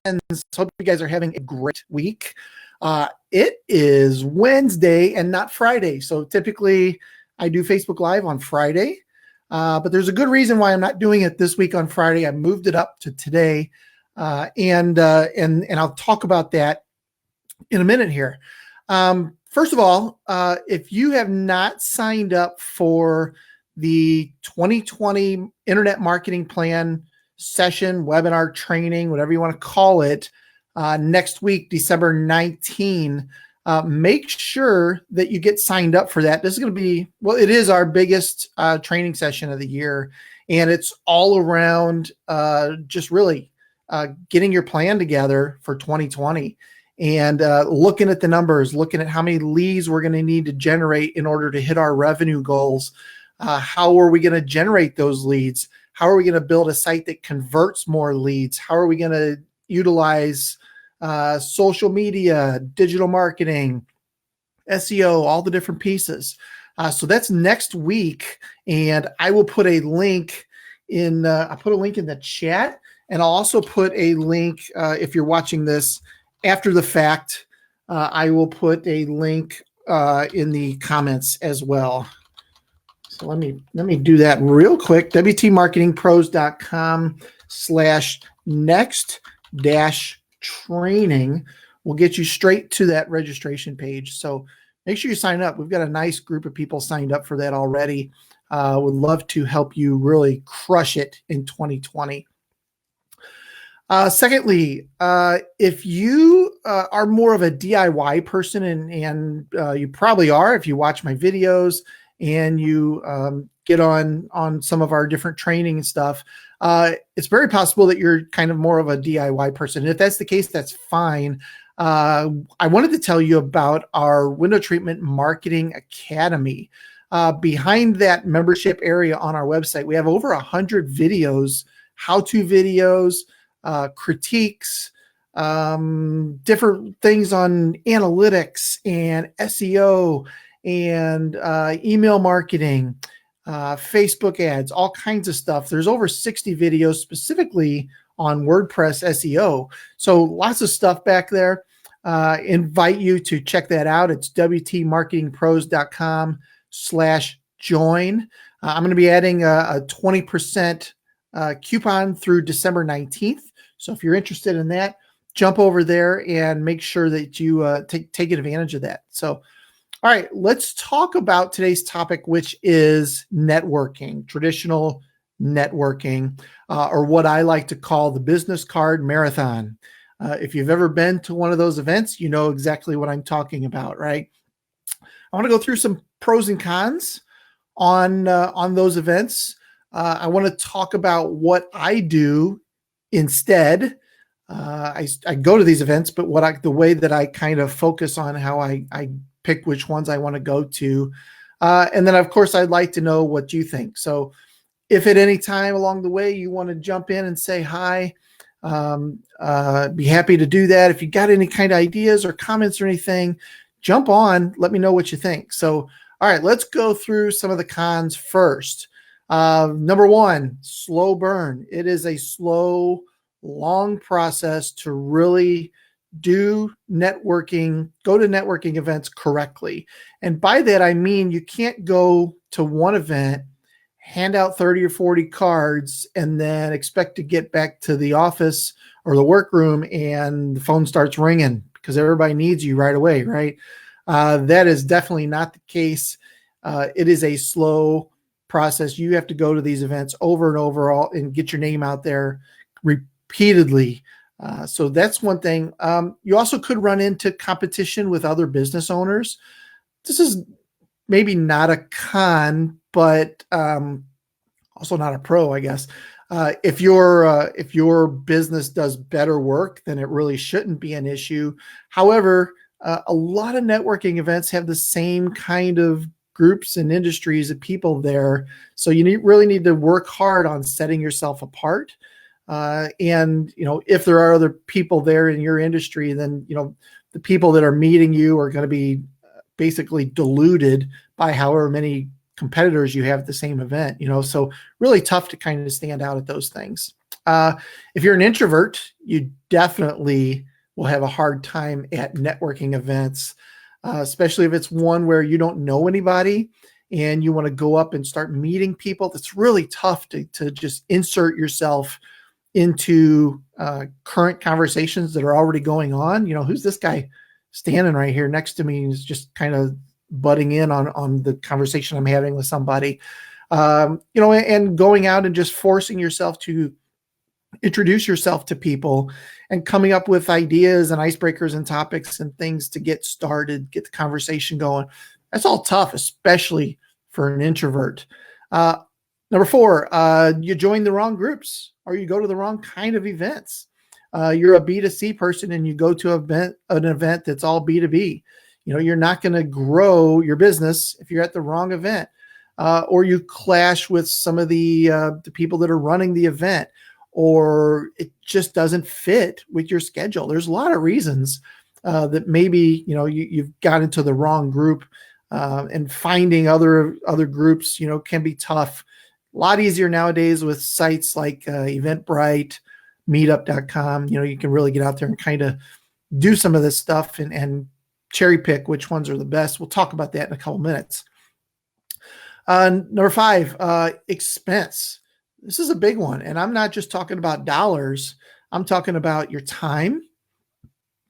Hope you guys are having a great week. It is Wednesday and not Friday. So typically I do Facebook Live on Friday, but there's a good reason why I'm not doing it this week on Friday. I moved it up to today, and I'll talk about that in a minute here. First of all, if you have not signed up for the 2020 Internet Marketing Plan session, webinar, training, whatever you want to call it, next week, December 19, make sure that you get signed up for that. This is going to be, well, it is our biggest training session of the year, and it's all around just really getting your plan together for 2020. And looking at the numbers, looking at how many leads we're going to need to generate in order to hit our revenue goals. How are we going to generate those leads? How are we going to build a site that converts more leads? How are we going to utilize social media, digital marketing, SEO, all the different pieces? So that's next week, and I will put a link in. I put a link in the chat, and I'll also put a link if you're watching this after the fact. I will put a link in the comments as well. So let me do that real quick. wtmarketingpros.com/next-training will get you straight to that registration page. So make sure you sign up. We've got a nice group of people signed up for that already. Would love to help you really crush it in 2020. Secondly, if you are more of a DIY person, and you probably are if you watch my videos and you get on some of our different training and stuff, it's very possible that you're kind of more of a DIY person. And if that's the case, that's fine. I wanted to tell you about our Window Treatment Marketing Academy. Behind that membership area on our website, we have over 100 videos, how-to videos, critiques, different things on analytics and SEO and email marketing, Facebook ads, all kinds of stuff. There's over 60 videos specifically on WordPress SEO. So lots of stuff back there. Invite you to check that out. It's wtmarketingpros.com/join. I'm going to be adding a 20% coupon through December 19th. So if you're interested in that, jump over there and make sure that you take advantage of that. So, all right, let's talk about today's topic, which is networking, traditional networking, or what I like to call the business card marathon. If you've ever been to one of those events, you know exactly what I'm talking about, right? I want to go through some pros and cons on those events. I want to talk about what I do instead. I go to these events, but the way that I kind of focus on how I pick which ones I want to go to. And then, of course, I'd like to know what you think. So if at any time along the way you want to jump in and say hi, be happy to do that. If you got any kind of ideas or comments or anything, jump on, let me know what you think. So, all right, let's go through some of the cons first. Number one, slow burn. It is a slow, long process to really do networking, go to networking events correctly. And by that, I mean, you can't go to one event, hand out 30 or 40 cards, and then expect to get back to the office or the workroom and the phone starts ringing because everybody needs you right away, right? That is definitely not the case. It is a slow process. You have to go to these events over and over and get your name out there repeatedly. So that's one thing. You also could run into competition with other business owners. This is maybe not a con, but also not a pro, I guess. If your business does better work, then it really shouldn't be an issue. However, a lot of networking events have the same kind of groups and industries of people there. So you really need to work hard on setting yourself apart. And, if there are other people there in your industry, then, the people that are meeting you are going to be basically diluted by however many competitors you have at the same event, so really tough to kind of stand out at those things. If you're an introvert, you definitely will have a hard time at networking events, especially if it's one where you don't know anybody and you want to go up and start meeting people. It's really tough to just insert yourself into current conversations that are already going on. Who's this guy standing right here next to me? He's just kind of butting in on the conversation I'm having with somebody. And going out and just forcing yourself to introduce yourself to people and coming up with ideas and icebreakers and topics and things to get started, get the conversation going. That's all tough, especially for an introvert. Number 4, you join the wrong groups or you go to the wrong kind of events. You're a B2C person and you go to an event that's all B2B. You're not going to grow your business if you're at the wrong event, or you clash with some of the people that are running the event, or it just doesn't fit with your schedule. There's a lot of reasons that maybe you've got into the wrong group, and finding other groups can be tough. A lot easier nowadays with sites like Eventbrite, Meetup.com. You can really get out there and kind of do some of this stuff and cherry pick which ones are the best. We'll talk about that in a couple minutes. Number 5, expense. This is a big one. And I'm not just talking about dollars. I'm talking about your time.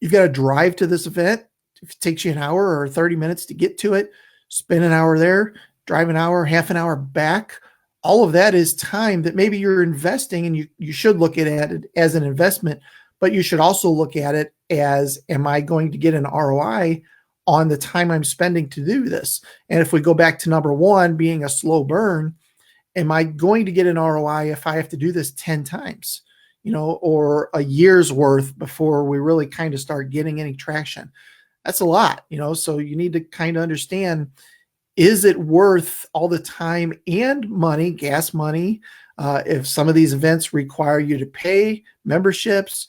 You've got to drive to this event. If it takes you an hour or 30 minutes to get to it, spend an hour there, drive an hour, half an hour back. All of that is time that maybe you're investing, and you should look at it as an investment, but you should also look at it as, am I going to get an ROI on the time I'm spending to do this? And if we go back to number 1, being a slow burn, am I going to get an ROI if I have to do this 10 times, or a year's worth before we really kind of start getting any traction? That's a lot, so you need to kind of understand, is it worth all the time and money, gas money? If some of these events require you to pay memberships,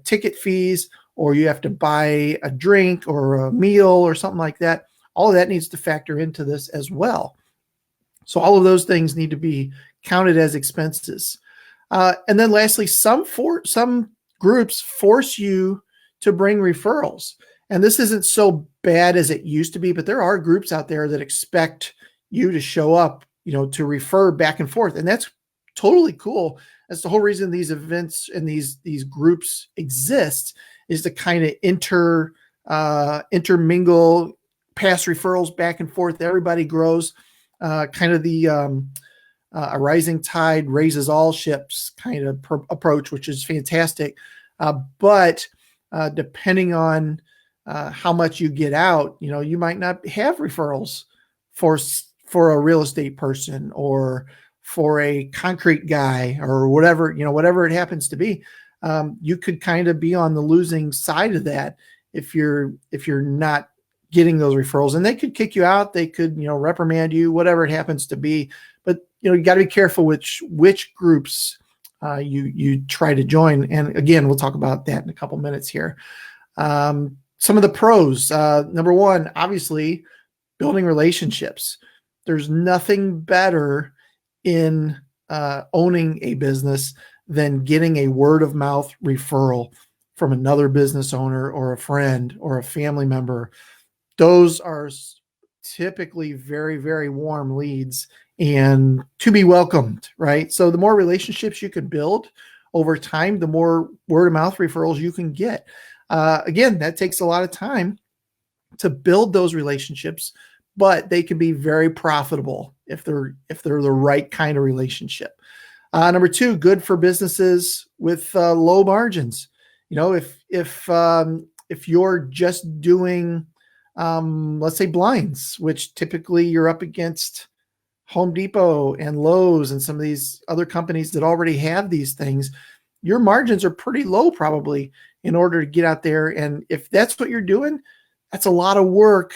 ticket fees, or you have to buy a drink or a meal or something like that, all of that needs to factor into this as well. So all of those things need to be counted as expenses. And then lastly, some groups force you to bring referrals. And this isn't so bad as it used to be, but there are groups out there that expect you to show up, to refer back and forth. And that's totally cool. That's the whole reason these events and these groups exist, is to kind of intermingle, pass referrals back and forth. Everybody grows, kind of the a rising tide raises all ships kind of approach, which is fantastic. But depending on how much you get out, you might not have referrals for a real estate person or for a concrete guy or whatever it happens to be. You could kind of be on the losing side of that if you're not getting those referrals, and they could kick you out. They could, reprimand you, whatever it happens to be. But, you got to be careful which groups you try to join. And again, we'll talk about that in a couple minutes here. Some of the pros, number 1, obviously building relationships. There's nothing better in owning a business than getting a word of mouth referral from another business owner or a friend or a family member. Those are typically very, very warm leads and to be welcomed, right? So the more relationships you can build over time, the more word of mouth referrals you can get. Again, that takes a lot of time to build those relationships, but they can be very profitable if they're the right kind of relationship. Number 2, good for businesses with low margins. If you're just doing, let's say, blinds, which typically you're up against Home Depot and Lowe's and some of these other companies that already have these things, your margins are pretty low probably in order to get out there. And if that's what you're doing, that's a lot of work,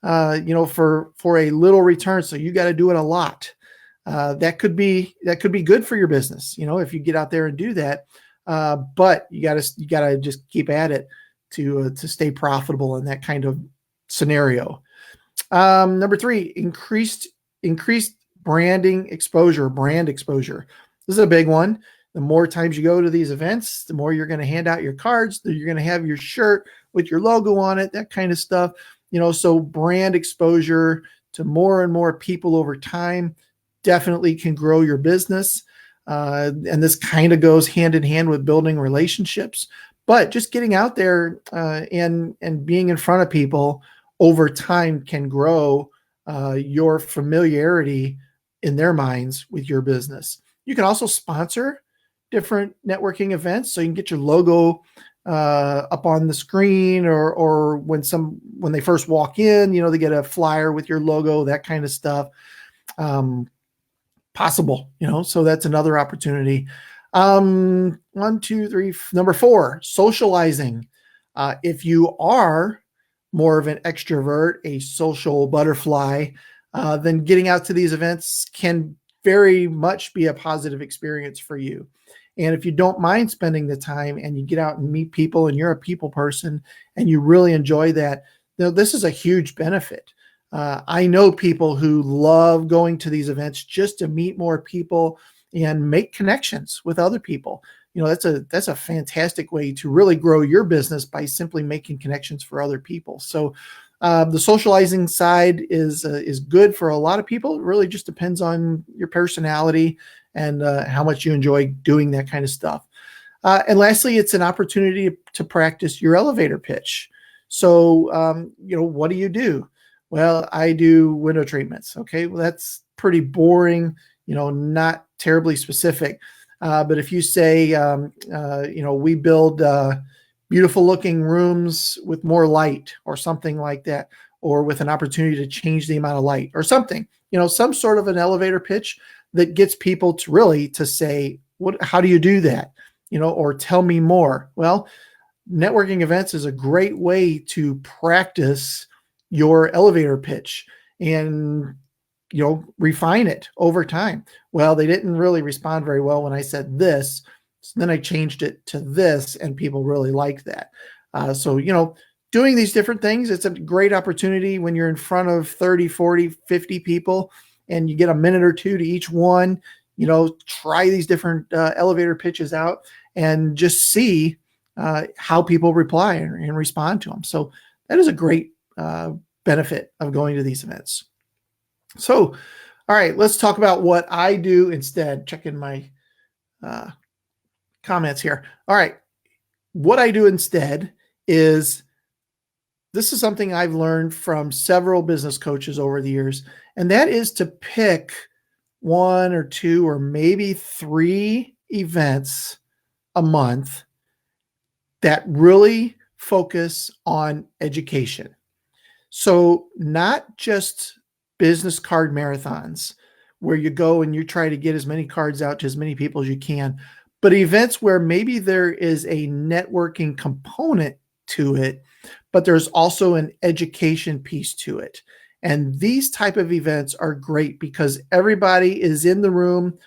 for a little return. So you got to do it a lot. That could be good for your business, if you get out there and do that. But you gotta just keep at it to stay profitable in that kind of scenario. Number 3, increased brand exposure. This is a big one. The more times you go to these events, the more you're going to hand out your cards, you're going to have your shirt with your logo on it, that kind of stuff. So brand exposure to more and more people over time definitely can grow your business. And this kind of goes hand in hand with building relationships. But just getting out there and being in front of people over time can grow your familiarity in their minds with your business. You can also sponsor different networking events, so you can get your logo up on the screen, or when they first walk in, they get a flyer with your logo, that kind of stuff. Possible, so that's another opportunity. 1, 2, 3, number 4, socializing. If you are more of an extrovert, a social butterfly, then getting out to these events can very much be a positive experience for you. And if you don't mind spending the time and you get out and meet people and you're a people person and you really enjoy that, this is a huge benefit. I know people who love going to these events just to meet more people and make connections with other people. That's a fantastic way to really grow your business, by simply making connections for other people. So the socializing side is good for a lot of people. It really just depends on your personality and how much you enjoy doing that kind of stuff. And lastly, it's an opportunity to practice your elevator pitch. So, what do you do? Well, I do window treatments. Okay, well, that's pretty boring, not terribly specific. But if you say, we build beautiful looking rooms with more light, or something like that, or with an opportunity to change the amount of light, or something, some sort of an elevator pitch that gets people to say, how do you do that? Or tell me more. Well, networking events is a great way to practice your elevator pitch and refine it over time. Well, they didn't really respond very well when I said this, so then I changed it to this, and people really like that. So doing these different things, it's a great opportunity when you're in front of 30, 40, 50 people and you get a minute or two to each one. Try these different elevator pitches out and just see how people reply and respond to them. So that is a great benefit of going to these events. So, all right, let's talk about what I do instead. Check in my comments here. All right, what I do instead is, this is something I've learned from several business coaches over the years, and that is to pick 1 or 2 or maybe 3 events a month that really focus on education. So not just business card marathons where you go and you try to get as many cards out to as many people as you can, but events where maybe there is a networking component to it, but there's also an education piece to it. And these type of events are great because everybody is in the room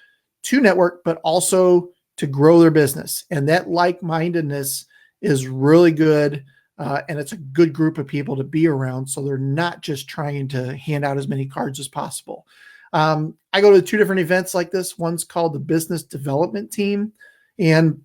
to network, but also to grow their business. And that like-mindedness is really good. And it's a good group of people to be around. So they're not just trying to hand out as many cards as possible. I go to 2 different events like this. One's called the Business Development Team. And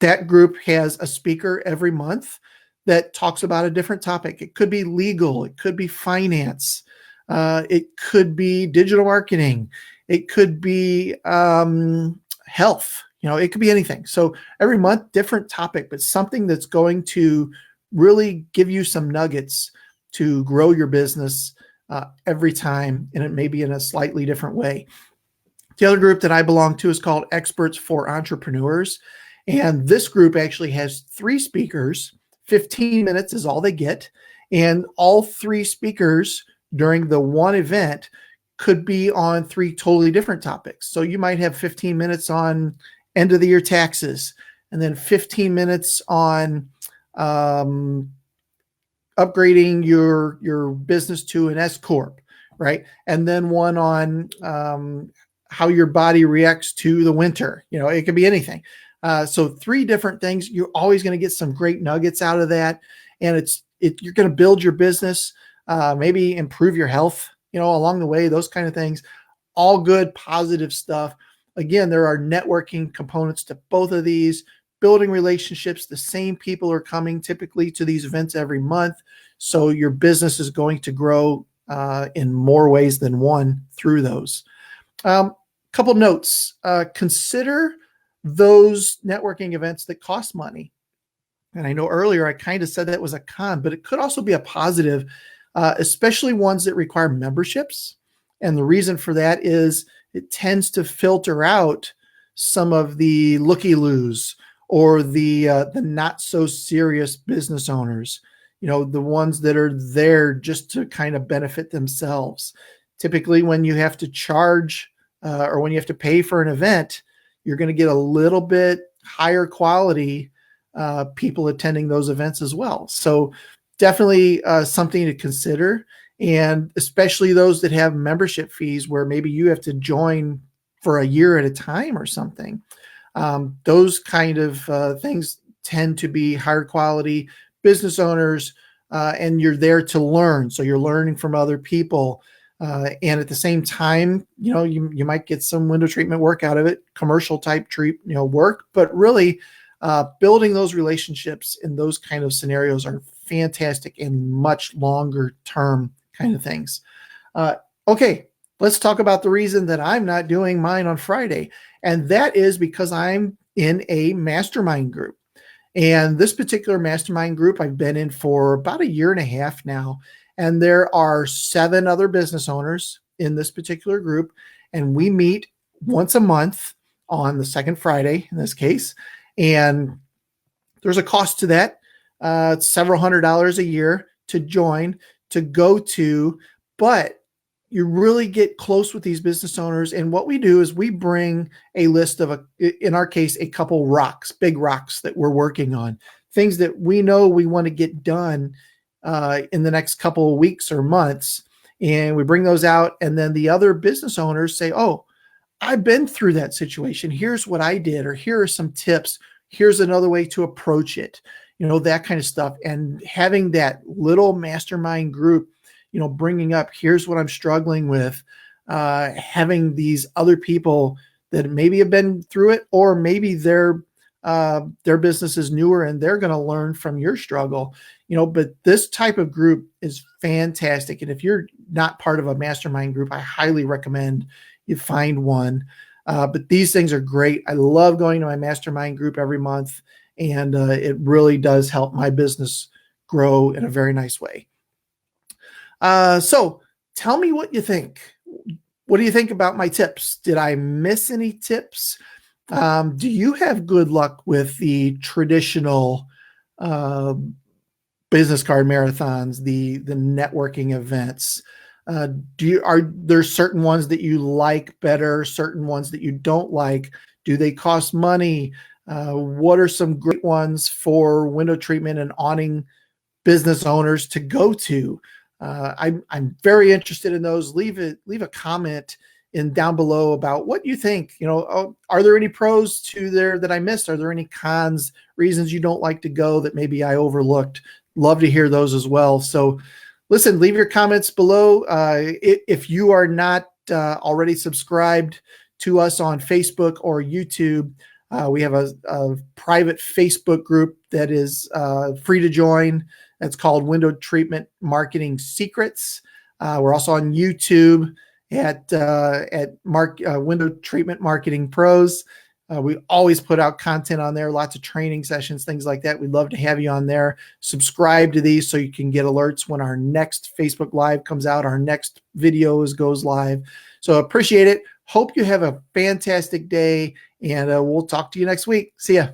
that group has a speaker every month that talks about a different topic. It could be legal. It could be finance. It could be digital marketing. It could be health. It could be anything. So every month, different topic, but something that's going to really give you some nuggets to grow your business every time, and it may be in a slightly different way. The other group that I belong to is called Experts for Entrepreneurs. And this group actually has 3 speakers. 15 minutes is all they get. And all 3 speakers during the one event could be on 3 totally different topics. So you might have 15 minutes on end of the year taxes, and then 15 minutes on upgrading your business to an S corp, right? And then one on how your body reacts to the winter. It could be anything. So 3 different things. You're always going to get some great nuggets out of that, and you're going to build your business, maybe improve your health, along the way. Those kind of things, all good, positive stuff. again, there are networking components to both of these, building relationships. The same people are coming typically to these events every month. So your business is going to grow in more ways than one through those. Couple notes. Consider those networking events that cost money. And I know earlier I kind of said that was a con, but it could also be a positive, especially ones that require memberships. And the reason for that is it tends to filter out some of the looky-loos or the not so serious business owners, the ones that are there just to kind of benefit themselves. Typically, when you have to charge or when you have to pay for an event, you're going to get a little bit higher quality people attending those events as well. So definitely something to consider, and especially those that have membership fees where maybe you have to join for a year at a time or something. Those kind of things tend to be higher quality business owners, and you're there to learn. So you're learning from other people. And at the same time, you might get some window treatment work out of it, commercial type work, but really building those relationships in those kind of scenarios are fantastic and much longer term kind of things. Okay, let's talk about the reason that I'm not doing mine on Friday. And that is because I'm in a mastermind group. And this particular mastermind group I've been in for about a year and a half now. And there are 7 other business owners in this particular group. And we meet once a month on the second Friday in this case. And there's a cost to that. It's several $100s a year to join, to go to, but you really get close with these business owners. And what we do is we bring a list of, in our case, a couple rocks, big rocks that we're working on, things that we know we want to get done in the next couple of weeks or months. And we bring those out. And then the other business owners say, oh, I've been through that situation. Here's what I did, or here are some tips. Here's another way to approach it, that kind of stuff. And having that little mastermind group, bringing up, here's what I'm struggling with, having these other people that maybe have been through it, or maybe their business is newer and they're going to learn from your struggle, but this type of group is fantastic. And if you're not part of a mastermind group, I highly recommend you find one. But these things are great. I love going to my mastermind group every month, and it really does help my business grow in a very nice way. So tell me what you think. What do you think about my tips? Did I miss any tips? Do you have good luck with the traditional business card marathons, the networking events? Are there certain ones that you like better, certain ones that you don't like? Do they cost money? What are some great ones for window treatment and awning business owners to go to? I'm very interested in those. Leave a comment down below about what you think. Are there any pros to there that I missed? Are there any cons, reasons you don't like to go that maybe I overlooked? Love to hear those as well. So listen, leave your comments below. If you are not already subscribed to us on Facebook or YouTube, we have a private Facebook group that is free to join. It's called Window Treatment Marketing Secrets. We're also on YouTube at Window Treatment Marketing Pros. We always put out content on there, lots of training sessions, things like that. We'd love to have you on there. Subscribe to these so you can get alerts when our next Facebook Live comes out, our next videos goes live. So appreciate it. Hope you have a fantastic day, and we'll talk to you next week. See ya.